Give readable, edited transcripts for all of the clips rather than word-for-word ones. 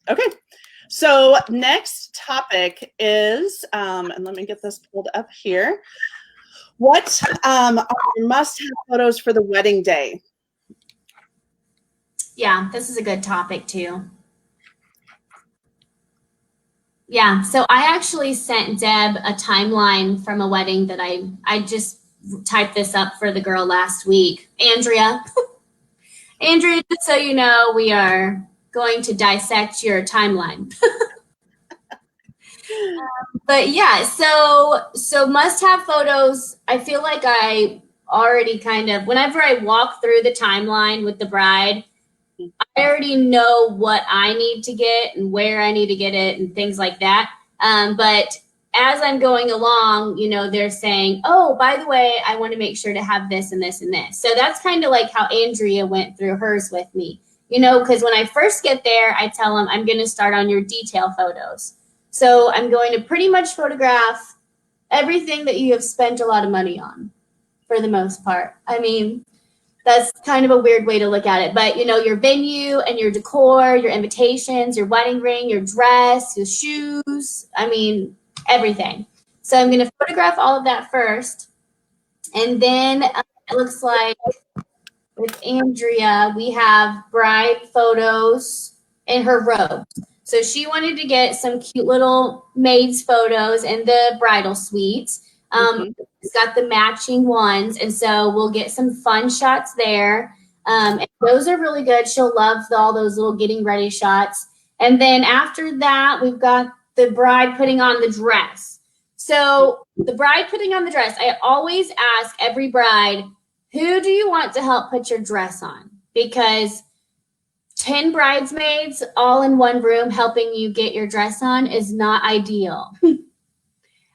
Okay. So next topic is, and let me get this pulled up here. What are your must-have photos for the wedding day? Yeah, this is a good topic too. Yeah, so I actually sent Deb a timeline from a wedding that I just typed this up for the girl last week. Andrea. Andrea, just so you know, we are going to dissect your timeline. But yeah, so must have photos. I feel like I already kind of, whenever I walk through the timeline with the bride, I already know what I need to get and where I need to get it and things like that. But as I'm going along, you know, they're saying, oh, by the way, I want to make sure to have this and this and this. So that's kind of like how Andrea went through hers with me, you know, because when I first get there, I tell them I'm going to start on your detail photos. So I'm going to pretty much photograph everything that you have spent a lot of money on for the most part. I mean, that's kind of a weird way to look at it. But, you know, your venue and your decor, your invitations, your wedding ring, your dress, your shoes, I mean, everything. So I'm going to photograph all of that first. And then it looks like with Andrea, we have bride photos in her robes. So she wanted to get some cute little maids photos in the bridal suite. It's got the matching ones, and so we'll get some fun shots there. And those are really good. She'll love all those little getting ready shots. And then after that, we've got the bride putting on the dress. So the bride putting on the dress, I always ask every bride, who do you want to help put your dress on? Because 10 bridesmaids all in one room helping you get your dress on is not ideal.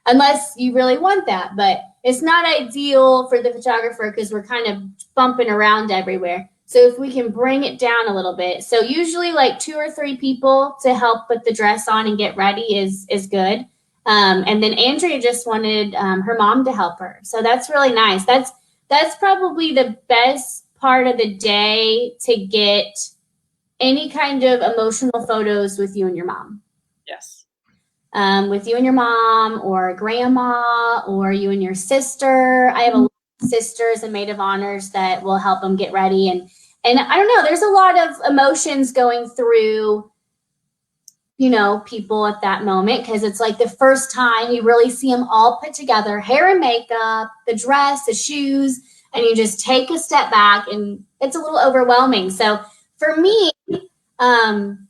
Unless you really want that, but it's not ideal for the photographer because we're kind of bumping around everywhere. So if we can bring it down a little bit. So usually like 2 or 3 people to help put the dress on and get ready is good. And then Andrea just wanted her mom to help her. So that's really nice. That's probably the best part of the day to get any kind of emotional photos with you and your mom. Yes. With you and your mom or grandma or you and your sister. I have a lot of sisters and maid of honors that will help them get ready. And I don't know, there's a lot of emotions going through, you know, people at that moment because it's like the first time you really see them all put together, hair and makeup, the dress, the shoes, and you just take a step back and it's a little overwhelming. So for me,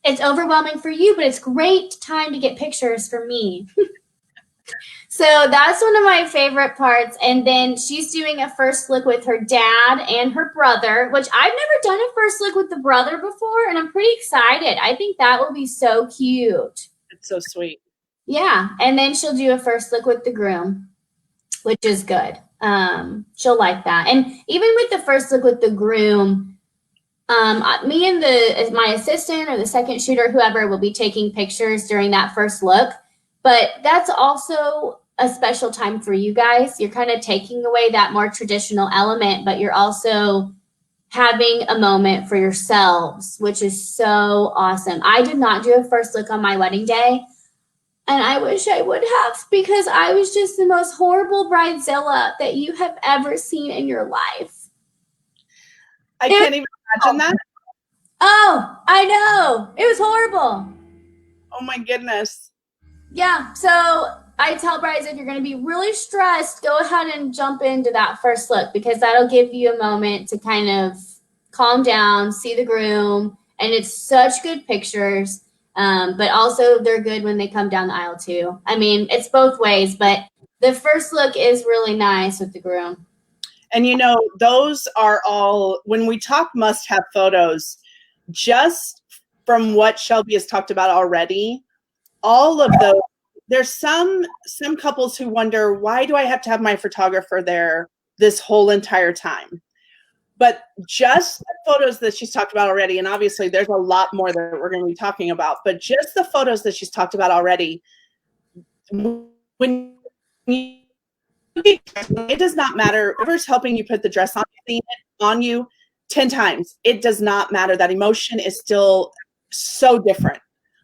it's overwhelming for you, but it's great time to get pictures for me. So that's one of my favorite parts. And then she's doing a first look with her dad and her brother, which I've never done a first look with the brother before. And I'm pretty excited. I think that will be so cute. It's so sweet. Yeah. And then she'll do a first look with the groom, which is good. She'll like that. And even with the first look with the groom, me and my assistant or the second shooter, whoever, will be taking pictures during that first look. But that's also a special time for you guys. You're kind of taking away that more traditional element, but you're also having a moment for yourselves, which is so awesome. I did not do a first look on my wedding day, and I wish I would have because I was just the most horrible bridezilla that you have ever seen in your life. I can't even imagine that. Oh, I know. It was horrible. Oh my goodness. Yeah. So I tell brides, if you're going to be really stressed, go ahead and jump into that first look because that'll give you a moment to kind of calm down, see the groom, and it's such good pictures. But also they're good when they come down the aisle too. I mean, it's both ways, but the first look is really nice with the groom. And you know, those are all, when we talk must-have photos, just from what Shelby has talked about already, all of those, there's some couples who wonder, why do I have to have my photographer there this whole entire time? But just the photos that she's talked about already, and obviously there's a lot more that we're going to be talking about, but just the photos that she's talked about already, when you, it does not matter. Whoever's helping you put the dress on you 10 times. It does not matter. That emotion is still so different.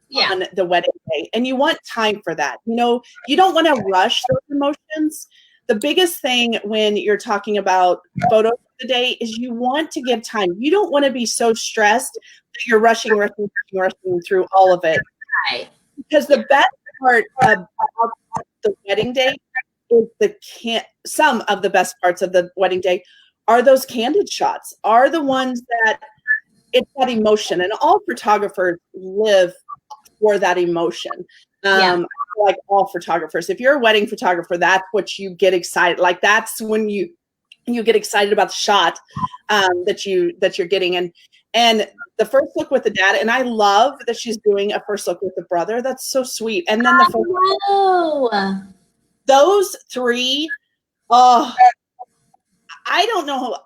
Yeah. on the wedding day, and you want time for that. You know, you don't want to rush those emotions. The biggest thing when you're talking about photos of the day is you want to give time. You don't want to be so stressed that you're rushing through all of it. Right. Because the best part about the wedding day is some of the best parts of the wedding day are those candid shots, are the ones that it's that emotion, and all photographers live for that emotion. Like all photographers, if you're a wedding photographer, that's what you get excited. Like that's when you get excited about the shot that you're getting. And the first look with the dad, and I love that she's doing a first look with the brother. That's so sweet. And then those three, oh, I don't know.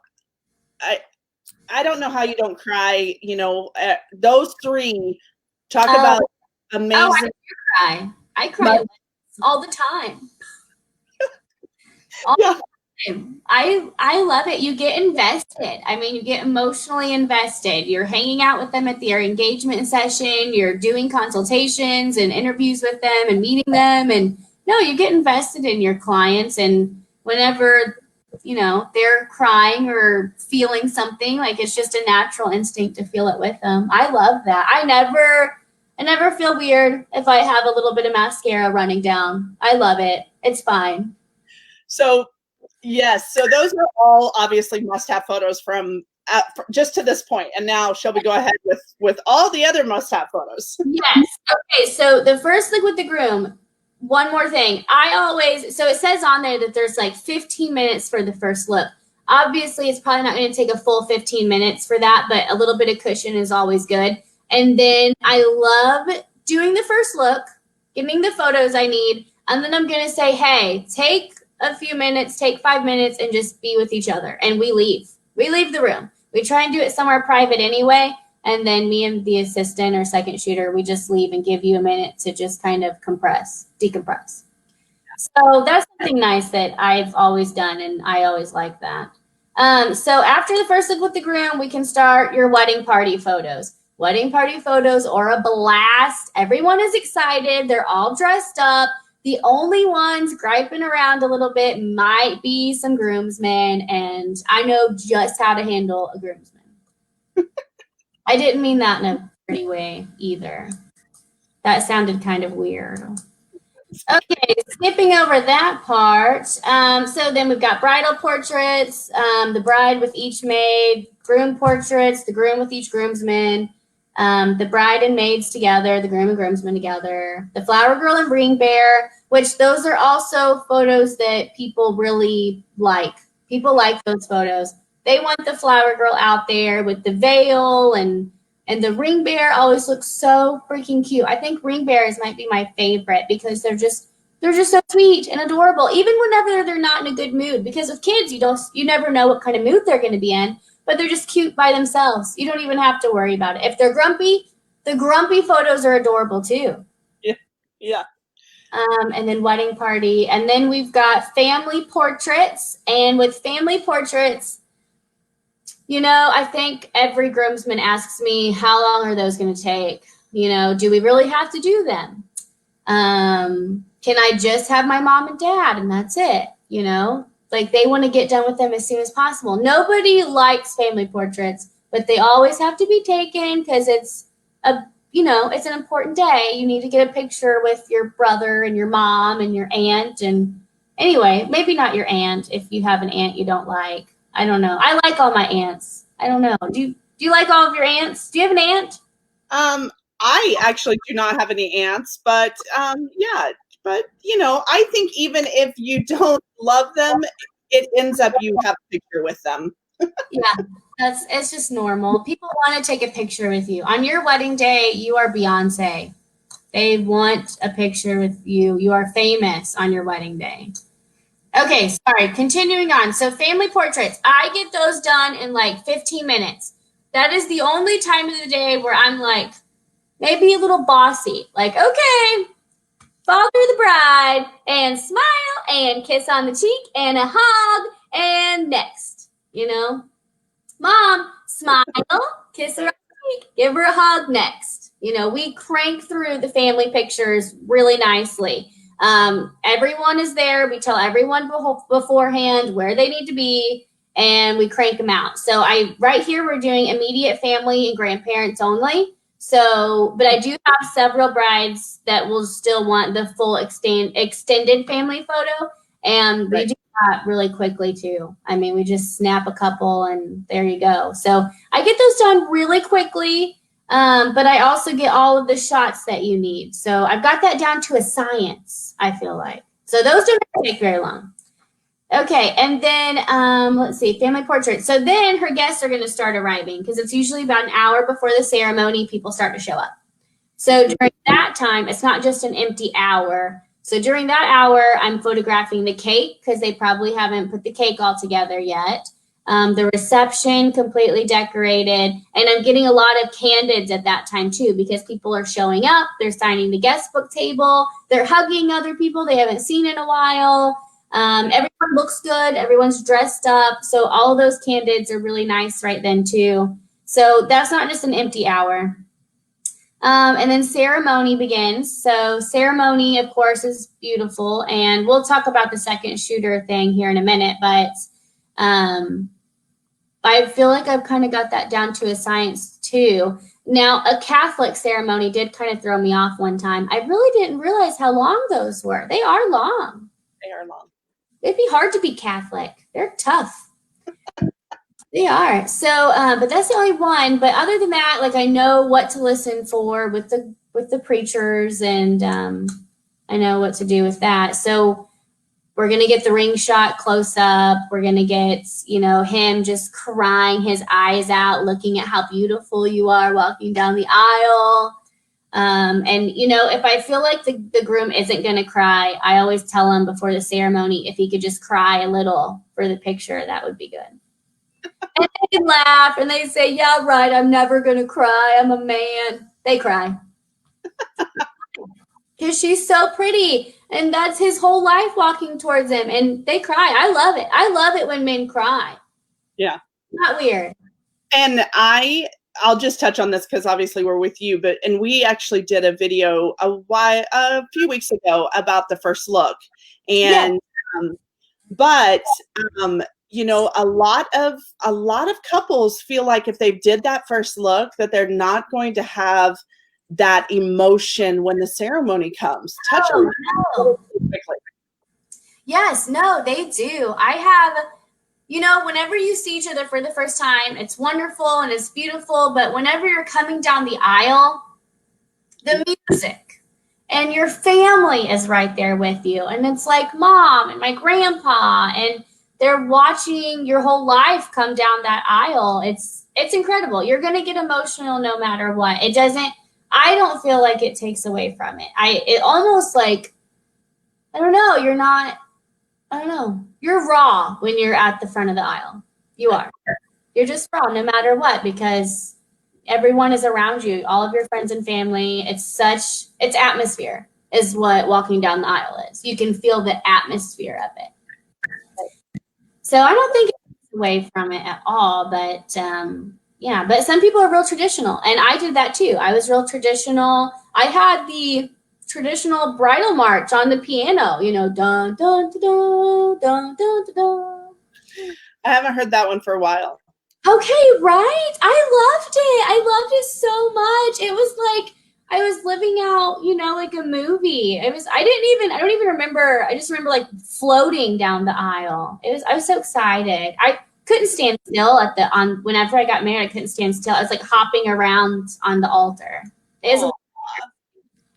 I don't know how you don't cry. You know, those three talk about amazing. I cry all the time. I love it. You get invested. I mean, you get emotionally invested. You're hanging out with them at their engagement session. You're doing consultations and interviews with them and meeting them. And no, you get invested in your clients. And whenever, you know, they're crying or feeling something, like it's just a natural instinct to feel it with them. I love that. I never feel weird if I have a little bit of mascara running down. I love it. It's fine. So, yes. So those are all obviously must-have photos from just to this point. And now, Shelby, go ahead with all the other must-have photos. Yes. Okay. So the first look with the groom. One more thing. So it says on there that there's like 15 minutes for the first look. Obviously, it's probably not going to take a full 15 minutes for that, but a little bit of cushion is always good. And then I love doing the first look, getting the photos I need, and then I'm going to say, hey, take a few minutes, take 5 minutes, and just be with each other. And we leave. We leave the room. We try and do it somewhere private anyway, and then me and the assistant or second shooter, we just leave and give you a minute to just kind of decompress. So that's something nice that I've always done, and I always like that. So after the first look with the groom, we can start your wedding party photos. Wedding party photos are a blast. Everyone is excited. They're all dressed up. The only ones griping around a little bit might be some groomsmen, and I know just how to handle a groomsman. I didn't mean that in a pretty way either. That sounded kind of weird. Okay, skipping over that part. So then we've got bridal portraits, the bride with each maid, groom portraits, the groom with each groomsman, the bride and maids together, the groom and groomsmen together, the flower girl and ring bear, which those are also photos that people really like. People like those photos. They want the flower girl out there with the veil, and the ring bear always looks so freaking cute. I think ring bears might be my favorite because they're just so sweet and adorable, even whenever they're not in a good mood. Because with kids, you never know what kind of mood they're going to be in, but they're just cute by themselves. You don't even have to worry about it. If they're grumpy, the grumpy photos are adorable too. Yeah. And then wedding party, and then we've got family portraits. And with family portraits, you know, I think every groomsman asks me, how long are those going to take? You know, do we really have to do them? Can I just have my mom and dad and that's it? You know, like they want to get done with them as soon as possible. Nobody likes family portraits, but they always have to be taken because it's it's an important day. You need to get a picture with your brother and your mom and your aunt. And anyway, maybe not your aunt if you have an aunt you don't like. I don't know. I like all my aunts. I don't know. Do you like all of your aunts? Do you have an aunt? I actually do not have any aunts, but yeah. But you know, I think even if you don't love them, it ends up you have a picture with them. Yeah, it's just normal. People want to take a picture with you. On your wedding day, you are Beyonce. They want a picture with you. You are famous on your wedding day. Okay, sorry. Continuing on. So family portraits, I get those done in like 15 minutes. That is the only time of the day where I'm like maybe a little bossy. Like, okay, fall through the bride and smile and kiss on the cheek and a hug and next, you know. Mom, smile, kiss her on the cheek, give her a hug next. You know, we crank through the family pictures really nicely. Everyone is there. We tell everyone beforehand where they need to be, and we crank them out. So right here, we're doing immediate family and grandparents only. So, but I do have several brides that will still want the full extended family photo. And we do that really quickly too. I mean, we just snap a couple and there you go. So I get those done really quickly. But I also get all of the shots that you need. So I've got that down to a science, I feel like. So those don't take very long. Okay, and then let's see, family portrait. So then her guests are going to start arriving because it's usually about an hour before the ceremony, people start to show up. So during that time, it's not just an empty hour. So during that hour, I'm photographing the cake because they probably haven't put the cake all together yet. The reception completely decorated, and I'm getting a lot of candids at that time too because people are showing up, they're signing the guest book table, they're hugging other people they haven't seen in a while. Everyone looks good, everyone's dressed up, so all of those candids are really nice right then too. So that's not just an empty hour. And then ceremony begins. So ceremony, of course, is beautiful, and we'll talk about the second shooter thing here in a minute, but I feel like I've kind of got that down to a science too. Now, a Catholic ceremony did kind of throw me off one time. I really didn't realize how long those were. They are long. They are long. It'd be hard to be Catholic. They're tough. They are. So, but that's the only one. But other than that, like I know what to listen for with the preachers, and I know what to do with that. So we're going to get the ring shot close up. We're going to get, you know, him just crying his eyes out, looking at how beautiful you are walking down the aisle. And, you know, if I feel like the groom isn't going to cry, I always tell him before the ceremony, if he could just cry a little for the picture, that would be good. And they laugh and they say, yeah, right, I'm never going to cry. I'm a man. They cry. Because she's so pretty, and that's his whole life walking towards him, and they cry. I love it. I love it when men cry. Yeah. Not weird. And I'll just touch on this because obviously we're with you, and we actually did a video a few weeks ago about the first look, and you know, a lot of couples feel like if they did that first look that they're not going to have that emotion when the ceremony comes. Touch on that quickly. Yes, no, they do. I have, you know, whenever you see each other for the first time, it's wonderful and it's beautiful. But whenever you're coming down the aisle, the music and your family is right there with you. And it's like mom and my grandpa, and they're watching your whole life come down that aisle. It's incredible. You're going to get emotional no matter what. I don't feel like it takes away from it. It almost like, I don't know, you're raw when you're at the front of the aisle. You are. You're just raw no matter what, because everyone is around you, all of your friends and family. It's atmosphere is what walking down the aisle is. You can feel the atmosphere of it. So I don't think it takes away from it at all, but yeah, but some people are real traditional, and I did that too. I was real traditional. I had the traditional bridal march on the piano, you know, dun dun dun dun dun dun dun. I haven't heard that one for a while. Okay, right? I loved it. I loved it so much. It was like I was living out, you know, like a movie. I don't even remember. I just remember like floating down the aisle. I was so excited. I couldn't stand still whenever I got married. I couldn't stand still. I was like hopping around on the altar. It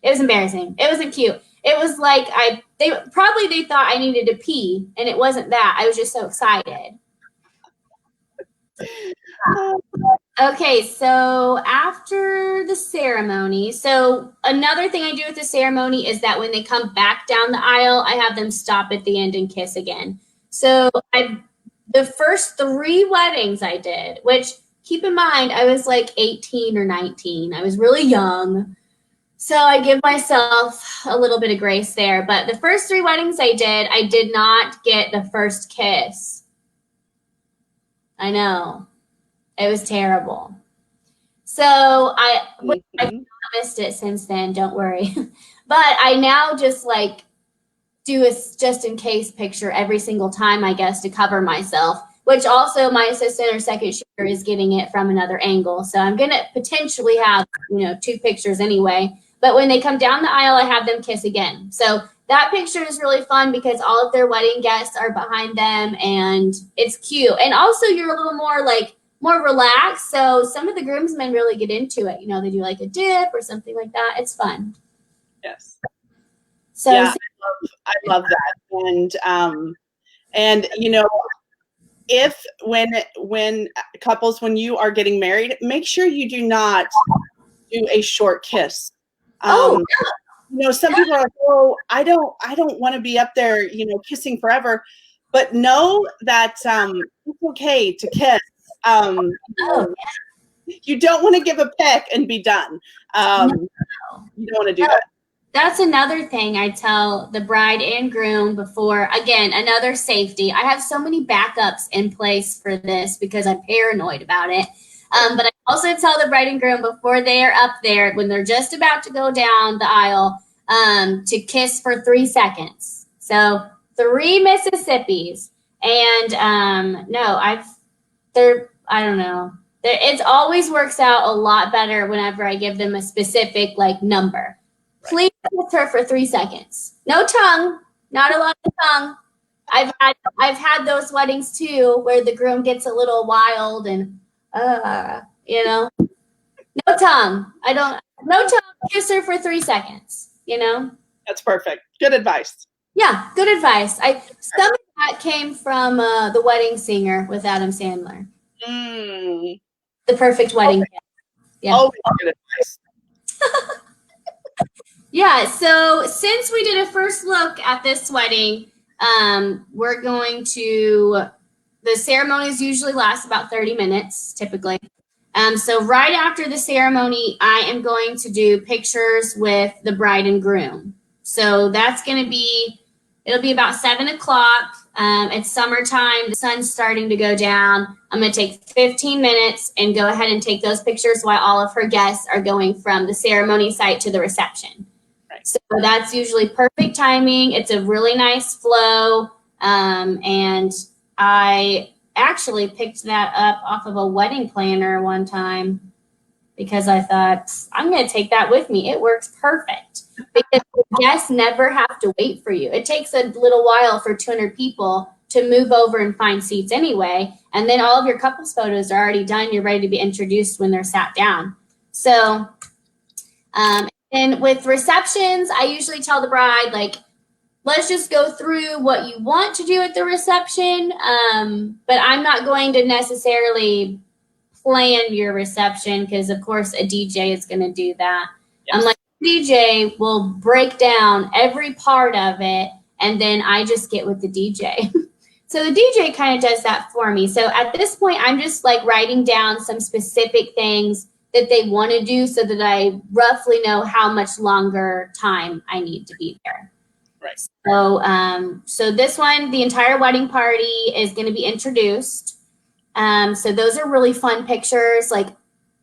was embarrassing. It wasn't cute. It was like they thought I needed to pee, and it wasn't that. I was just so excited. Okay, so after the ceremony, so another thing I do with the ceremony is that when they come back down the aisle, I have them stop at the end and kiss again. So the first 3 weddings I did, which keep in mind, I was like 18 or 19. I was really young. So I give myself a little bit of grace there. But the first 3 weddings I did not get the first kiss. I know. It was terrible. So I've missed it since then. Don't worry. But I now just like do a just in case picture every single time, I guess, to cover myself, which also my assistant or second shooter is getting it from another angle. So I'm going to potentially have, 2 pictures anyway. But when they come down the aisle, I have them kiss again. So that picture is really fun because all of their wedding guests are behind them and it's cute. And also you're a little more relaxed. So some of the groomsmen really get into it. They do like a dip or something like that. It's fun. Yes. So yeah, I love that. And if when couples, when you are getting married, make sure you do not do a short kiss. Some people are like, oh, I don't want to be up there, kissing forever. But know that it's okay to kiss. You don't want to give a peck and be done. You don't want to do that. That's another thing I tell the bride and groom before, again, another safety. I have so many backups in place for this because I'm paranoid about it. But I also tell the bride and groom before they are up there, when they're just about to go down the aisle, to kiss for 3 seconds. So 3 Mississippis. And I don't know. It always works out a lot better whenever I give them a specific number. Please kiss her for 3 seconds. No tongue, not a lot of tongue. I've had those weddings too where the groom gets a little wild and no tongue. No tongue. Kiss her for 3 seconds. That's perfect. Good advice. Yeah, good advice. Some of that came from The Wedding Singer with Adam Sandler. The perfect wedding. Yeah. Always good advice. Yeah, so since we did a first look at this wedding, we're going to, the ceremonies usually last about 30 minutes, typically. So right after the ceremony, I am going to do pictures with the bride and groom. So that's going to be, it'll be about 7 o'clock. It's summertime. The sun's starting to go down. I'm going to take 15 minutes and go ahead and take those pictures while all of her guests are going from the ceremony site to the reception. So that's usually perfect timing. It's a really nice flow. And I actually picked that up off of a wedding planner one time because I thought, I'm going to take that with me. It works perfect because the guests never have to wait for you. It takes a little while for 200 people to move over and find seats anyway. And then all of your couples photos are already done. You're ready to be introduced when they're sat down. So, and with receptions, I usually tell the bride, let's just go through what you want to do at the reception. But I'm not going to necessarily plan your reception because, of course, a DJ is going to do that. Yes. DJ will break down every part of it, and then I just get with the DJ. So the DJ kind of does that for me. So at this point, I'm just writing down some specific things that they want to do so that I roughly know how much longer time I need to be there. Right. So this one, the entire wedding party is going to be introduced. So those are really fun pictures.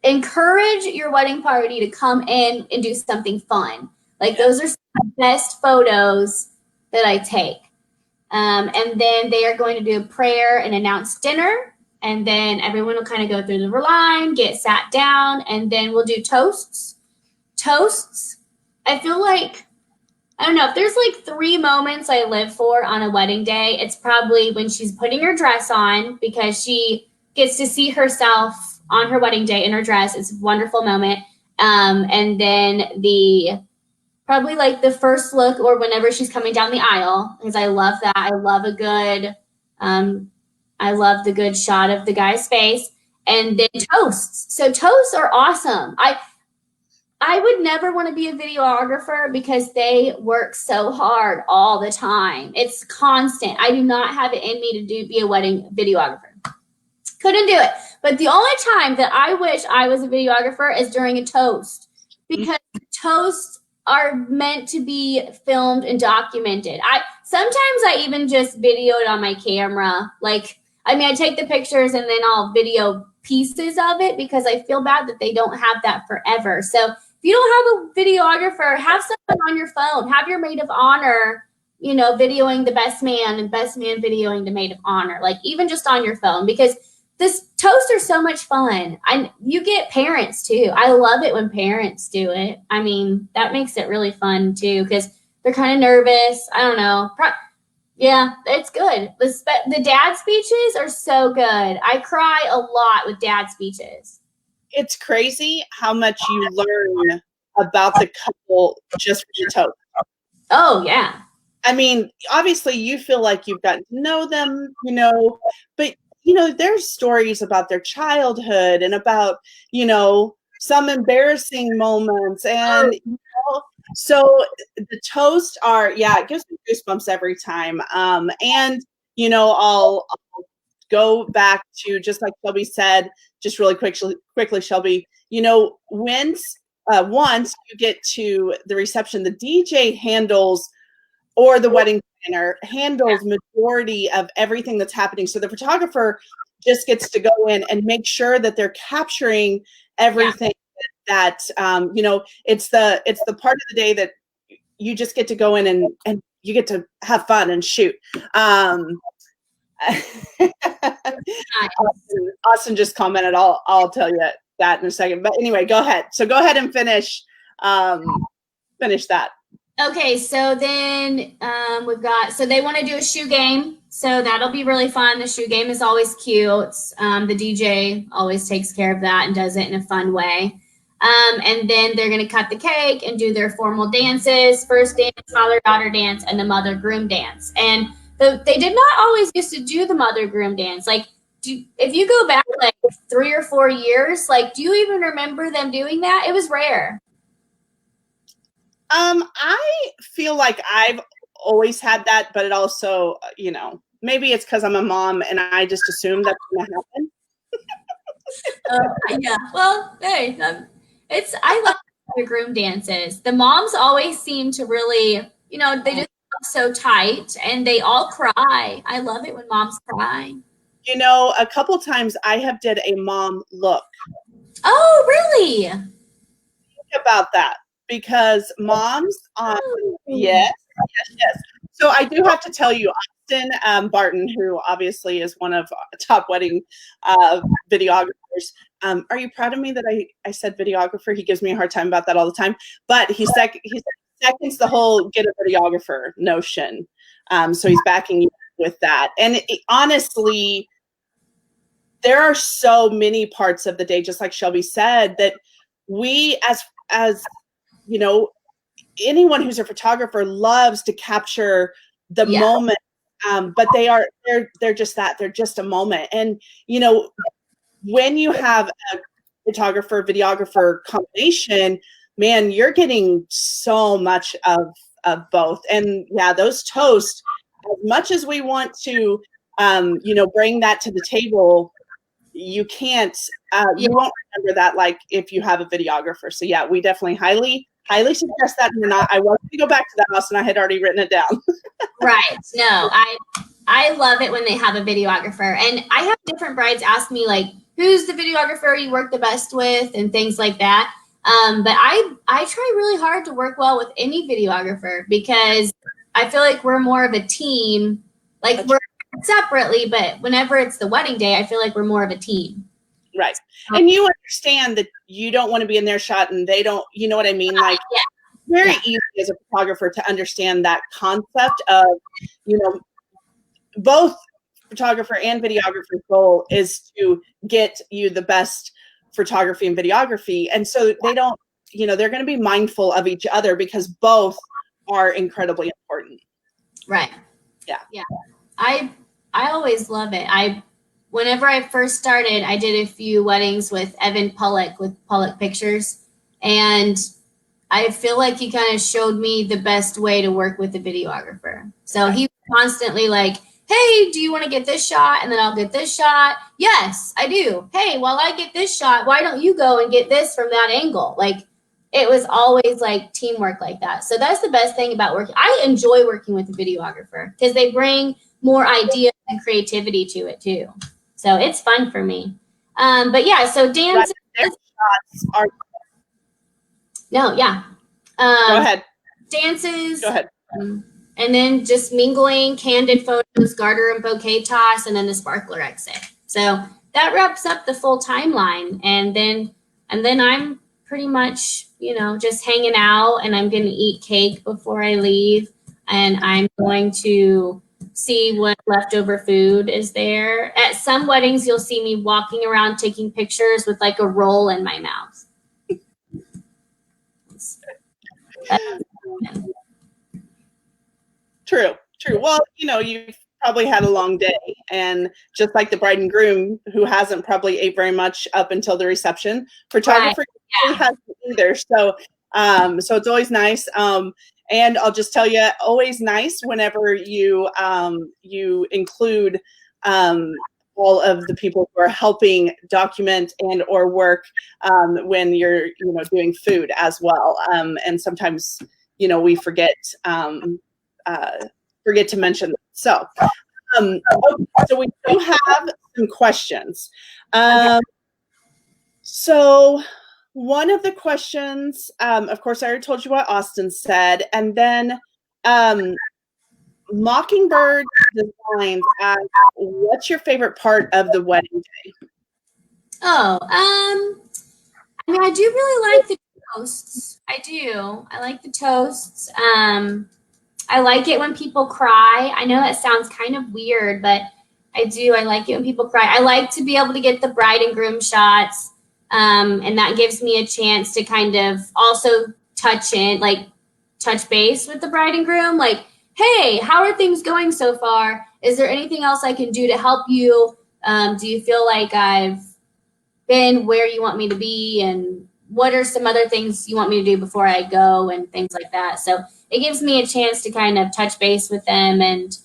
Encourage your wedding party to come in and do something fun. Those are some of the best photos that I take. And then they are going to do a prayer and announce dinner. And then everyone will kind of go through the line, get sat down, and then we'll do toasts. Toasts, I feel I don't know, if there's 3 moments I live for on a wedding day, it's probably when she's putting her dress on because she gets to see herself on her wedding day in her dress. It's a wonderful moment. And then probably the first look or whenever she's coming down the aisle, because I love that. I love the good shot of the guy's face. And then toasts. So toasts are awesome. I would never want to be a videographer because they work so hard all the time. It's constant. I do not have it in me to be a wedding videographer. Couldn't do it. But the only time that I wish I was a videographer is during a toast because toasts are meant to be filmed and documented. Sometimes I even just video it on my camera. I take the pictures and then I'll video pieces of it because I feel bad that they don't have that forever. So if you don't have a videographer, have someone on your phone, have your maid of honor, you know, videoing the best man and best man videoing the maid of honor, like even just on your phone, because this toasts are so much fun. You get parents too. I love it when parents do it. I mean, that makes it really fun too, because they're kind of nervous. I don't know. Yeah, it's good. The dad speeches are so good. I cry a lot with dad speeches. It's crazy how much you learn about the couple just from the toast. Oh, yeah. I mean, obviously you feel like you've gotten to know them, you know, but, you know, there's stories about their childhood and about, you know, some embarrassing moments. And, you know, so the toast are, yeah, it gives me goosebumps every time. And, you know, I'll go back to, just like Shelby said, just really quickly, Shelby, you know, once you get to the reception, the DJ handles, or the wedding planner handles majority of everything that's happening. So the photographer just gets to go in and make sure that they're capturing everything that, you know, it's the part of the day that you just get to go in and you get to have fun and shoot. Austin just commented, I'll tell you that in a second. But anyway, go ahead. So go ahead and finish that. Okay, so then we've got, so they want to do a shoe game. So that'll be really fun. The shoe game is always cute. The DJ always takes care of that and does it in a fun way. And then they're going to cut the cake and do their formal dances, first dance, father-daughter dance, and the mother-groom dance. And they did not always used to do the mother-groom dance. Like, if you go back like 3 or 4 years, like, do you even remember them doing that? It was rare. I feel like I've always had that, but it also, you know, maybe it's because I'm a mom and I just assume that's going to happen. Yeah. Well, hey, I love the groom dances. The moms always seem to really, you know, they just look so tight and they all cry. I love it when moms cry. You know, a couple times I have did a mom look. Oh, really? Think about that. Because moms, yes. So I do have to tell you, Austin Barton, who obviously is one of top wedding videographers. Are you proud of me that I said videographer? He gives me a hard time about that all the time. But he seconds the whole get a videographer notion. So he's backing you with that. And honestly, there are so many parts of the day, just like Shelby said, that we as you know, anyone who's a photographer loves to capture the moment, but they're just that. They're just a moment. And, you know, when you have a photographer, videographer combination, man, you're getting so much of both. And yeah, those toasts, as much as we want to, you know, bring that to the table, you can't, you won't remember that like if you have a videographer. So yeah, we definitely highly suggest that. And I was going to go back to that house and I had already written it down. Right. No, I love it when they have a videographer. And I have different brides ask me like, who's the videographer you work the best with and things like that. But I try really hard to work well with any videographer because I feel like we're more of a team. Like we're separately, but whenever it's the wedding day, I feel like we're more of a team. Right. And you understand that you don't want to be in their shot and they don't, you know what I mean? Like very easy as a photographer to understand that concept of, you know, both photographer and videographer's goal is to get you the best photography and videography. And so they don't, you know, they're going to be mindful of each other because both are incredibly important. Right. Yeah. Yeah. I always love it. Whenever I first started, I did a few weddings with Evan Pollock with Pollock Pictures. And I feel like he kind of showed me the best way to work with the videographer. So he was constantly like, hey, do you want to get this shot? And then I'll get this shot. Yes, I do. Hey, while I get this shot, why don't you go and get this from that angle? Like it was always like teamwork like that. So that's the best thing about working. I enjoy working with a videographer because they bring more ideas and creativity to it too. So it's fun for me. But yeah, so dances. Their shots are. No, yeah. Go ahead. Dances. Go ahead. And then just mingling, candid photos, garter and bouquet toss, and then the sparkler exit. So that wraps up the full timeline. And then I'm pretty much, you know, just hanging out, and I'm going to eat cake before I leave. And I'm going to see what leftover food is there. At some weddings, you'll see me walking around taking pictures with like a roll in my mouth. True. Well, you know, you've probably had a long day, and just like the bride and groom, who hasn't probably ate very much up until the reception, photographer hasn't either. So, so it's always nice. And I'll just tell you, always nice whenever you you include all of the people who are helping document and or work when you're, you know, doing food as well. And sometimes, you know, we forget to mention. So, so we do have some questions. So one of the questions, of course, I already told you what Austin said, and then Mockingbird Designs asks, what's your favorite part of the wedding day? Oh, I mean, I do really like the toasts. I do. I like the toasts. I like it when people cry. I know that sounds kind of weird, but I do. I like it when people cry. I like to be able to get the bride and groom shots, and that gives me a chance to kind of also touch base with the bride and groom. Like, hey, how are things going so far? Is there anything else I can do to help you? Do you feel like I've been where you want me to be? And what are some other things you want me to do before I go, and things like that. So it gives me a chance to kind of touch base with them and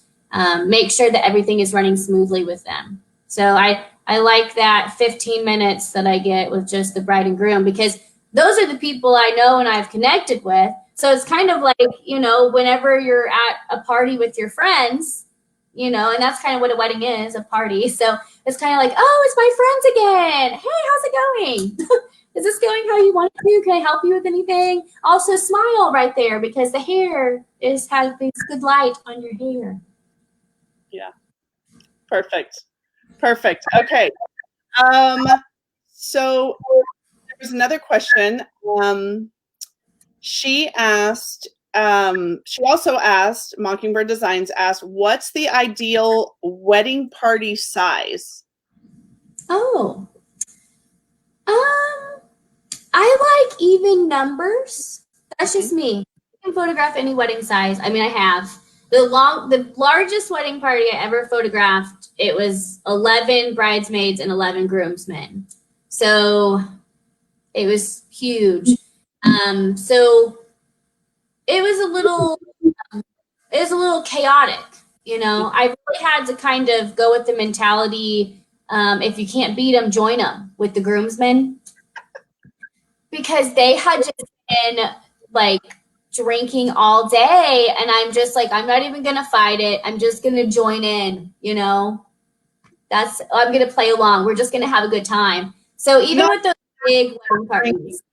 make sure that everything is running smoothly with them. So I like that 15 minutes that I get with just the bride and groom, because those are the people I know and I've connected with. So it's kind of like, you know, whenever you're at a party with your friends, you know, and that's kind of what a wedding is, a party. So it's kind of like, oh, it's my friends again. Hey, how's it going? Is this going how you want it to? Can I help you with anything? Also smile right there, because the hair has this good light on your hair. Yeah. Perfect. Okay. So there was another question. She also asked, Mockingbird Designs asked, what's the ideal wedding party size? Oh, I like even numbers. That's just me. I can photograph any wedding size. I mean, I have the largest wedding party I ever photographed. It was 11 bridesmaids and 11 groomsmen. So it was huge. So it was a little chaotic. You know, I really had to kind of go with the mentality, if you can't beat them, join them, with the groomsmen, because they had just been like drinking all day, and I'm just like, I'm not even gonna fight it. I'm just gonna join in, you know. I'm gonna play along. We're just gonna have a good time. So even with those big wedding parties,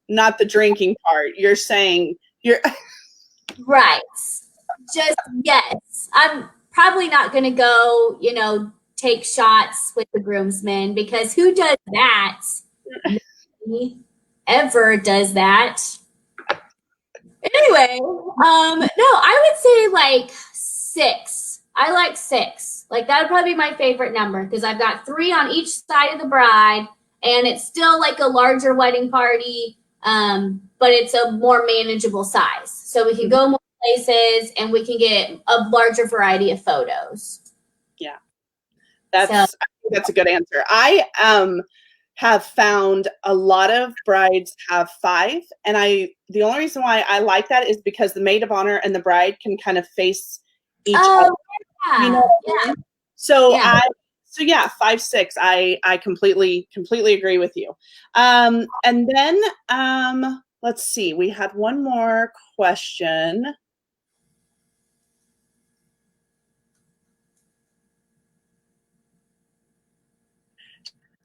not the drinking part. You're saying you're right. Just yes. I'm probably not gonna go, you know, take shots with the groomsmen, because who does that? Nobody ever does that. Anyway, no, I would say like 6. I like 6. Like that would probably be my favorite number, because I've got 3 on each side of the bride, and it's still like a larger wedding party, but it's a more manageable size. So we can go more places, and we can get a larger variety of photos. Yeah, I think that's a good answer. I have found a lot of brides have 5, and the only reason why I like that is because the maid of honor and the bride can kind of face each other. Yeah. You know what I mean? So 5, 6. I completely agree with you. And then let's see. We had one more question.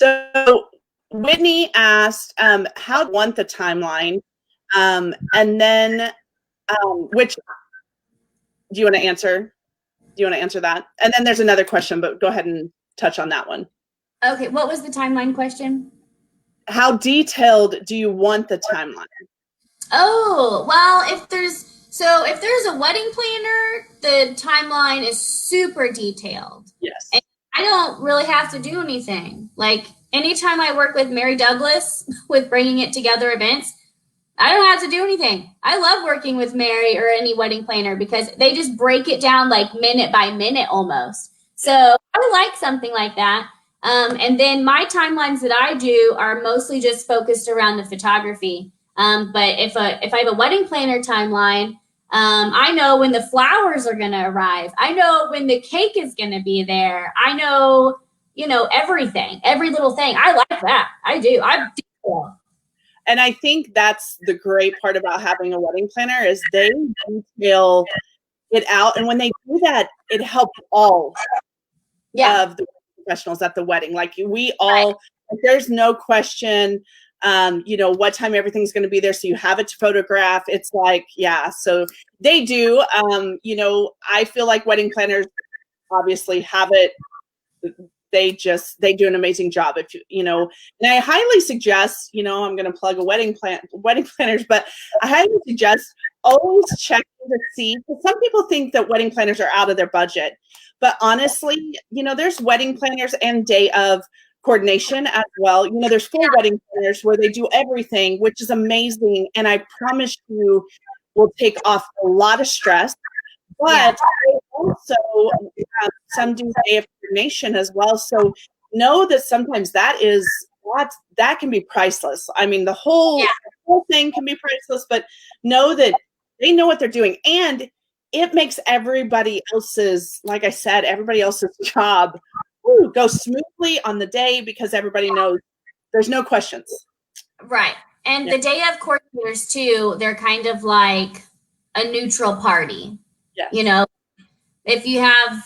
So Whitney asked, how do you want the timeline? And then, which, do you want to answer? Do you want to answer that? And then there's another question, but go ahead and touch on that one. Okay, what was the timeline question? How detailed do you want the timeline? Oh, well, if there's a wedding planner, the timeline is super detailed. Yes. And I don't really have to do anything. Like anytime I work with Mary Douglas with bringing it together events, I don't have to do anything. I love working with Mary or any wedding planner because they just break it down like minute by minute almost. So I like something like that. And then my timelines that I do are mostly just focused around the photography. But if I have a wedding planner timeline, I know when the flowers are going to arrive. I know when the cake is going to be there. I know, everything, every little thing. I like that. I do. And I think that's the great part about having a wedding planner is they detail it out. And when they do that, it helps all of the professionals at the wedding. Like we all, there's no question, what time everything's going to be there. So you have it to photograph. It's like, yeah, so they do, I feel like wedding planners obviously have it. They do an amazing job. If and I highly suggest, I'm going to plug a wedding planners, but I highly suggest always checking to see, because some people think that wedding planners are out of their budget, but honestly, there's wedding planners and day of coordination as well. There's full wedding planners where they do everything, which is amazing. And I promise you will take off a lot of stress. But I also some do day of coordination as well. So know that sometimes that can be priceless. I mean, the whole thing can be priceless, but know that they know what they're doing. And it makes everybody else's, like I said, everybody else's job go smoothly on the day because everybody knows there's no questions. Right. And the day of coordinators too, they're kind of like a neutral party. Yes. If you have,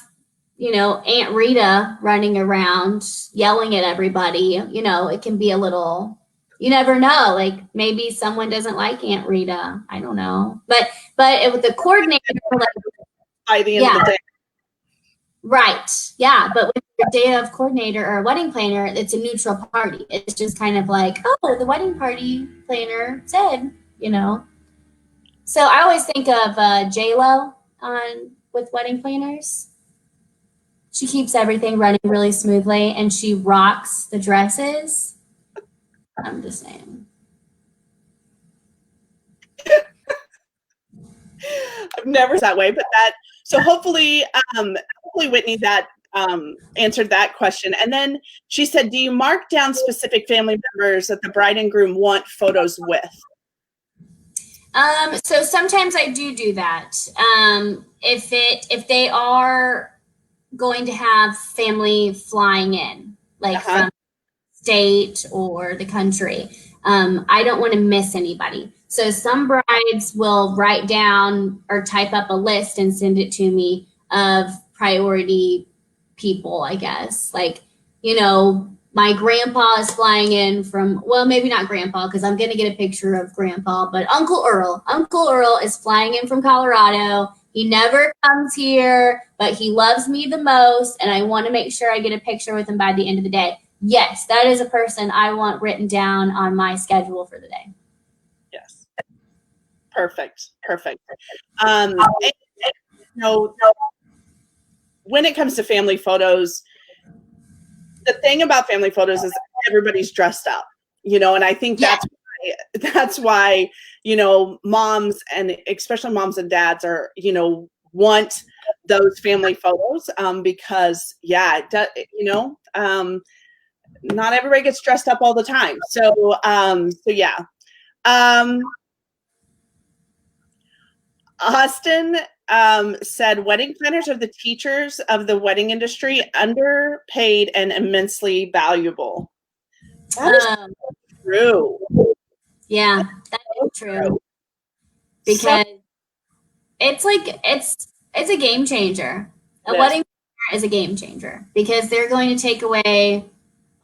Aunt Rita running around yelling at everybody, it can be a little, you never know. Like maybe someone doesn't like Aunt Rita. I don't know. But with the coordinator, like, by the end of the day. Right. Yeah. But with your day of coordinator or a wedding planner, it's a neutral party. It's just kind of like, oh, the wedding party planner said, So I always think of J-Lo with wedding planners. She keeps everything running really smoothly and she rocks the dresses. I'm just saying. I've never that way, but so hopefully Whitney that answered that question. And then she said, do you mark down specific family members that the bride and groom want photos with? So sometimes I do that. If they are going to have family flying in, like from state or the country, I don't want to miss anybody. So some brides will write down or type up a list and send it to me of priority people, I guess. Like, my grandpa is flying in from, well, maybe not grandpa, because I'm going to get a picture of grandpa, but Uncle Earl. Uncle Earl is flying in from Colorado. He never comes here, but he loves me the most, and I want to make sure I get a picture with him by the end of the day. Yes, that is a person I want written down on my schedule for the day. Yes. Perfect. When it comes to family photos, the thing about family photos is everybody's dressed up, and I think that's why, moms and especially moms and dads are, want those family photos, because not everybody gets dressed up all the time. So yeah. Austin said wedding planners are the teachers of the wedding industry, underpaid and immensely valuable. That is true. Yeah, that is true. Because it's like it's a game changer. A wedding planner is a game changer because they're going to take away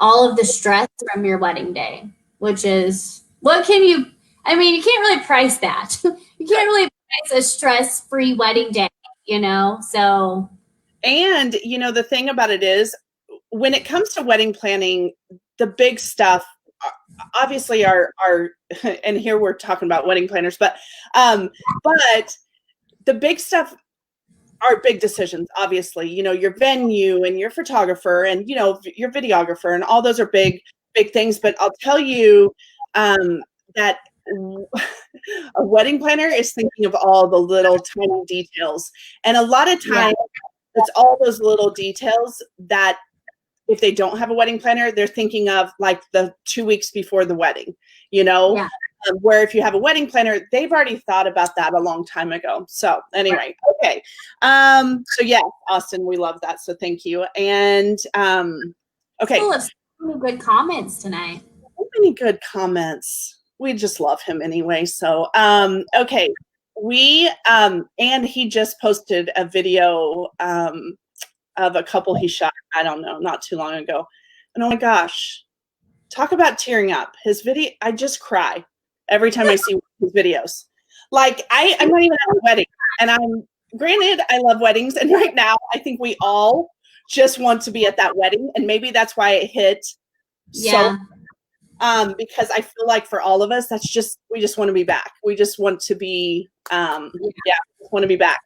all of the stress from your wedding day, which is what can you, I mean, you can't really price that. You can't really price a stress-free wedding day, you know? So. And, you know, the thing about it is when it comes to wedding planning, the big stuff obviously are, and here we're talking about wedding planners, but the big stuff are big decisions, obviously, you know, your venue and your photographer and, you know, your videographer and all those are big things. But I'll tell you that a wedding planner is thinking of all the little tiny details. And a lot of times it's all those little details that if they don't have a wedding planner, they're thinking of like the 2 weeks before the wedding, you know? Yeah. Where if you have a wedding planner, they've already thought about that a long time ago. So anyway, okay. So yeah, Austin, we love that. So thank you. And okay. Full of so many good comments tonight. So many good comments. We just love him anyway. So okay. We and he just posted a video of a couple he shot, I don't know, not too long ago. And oh my gosh, talk about tearing up. His video, I just cry every time I see his videos. Like I'm not even at a wedding, and granted, I love weddings, and right now I think we all just want to be at that wedding, and maybe that's why it hit so. Because I feel like for all of us, we just want to be back. We just want to be, want to be back.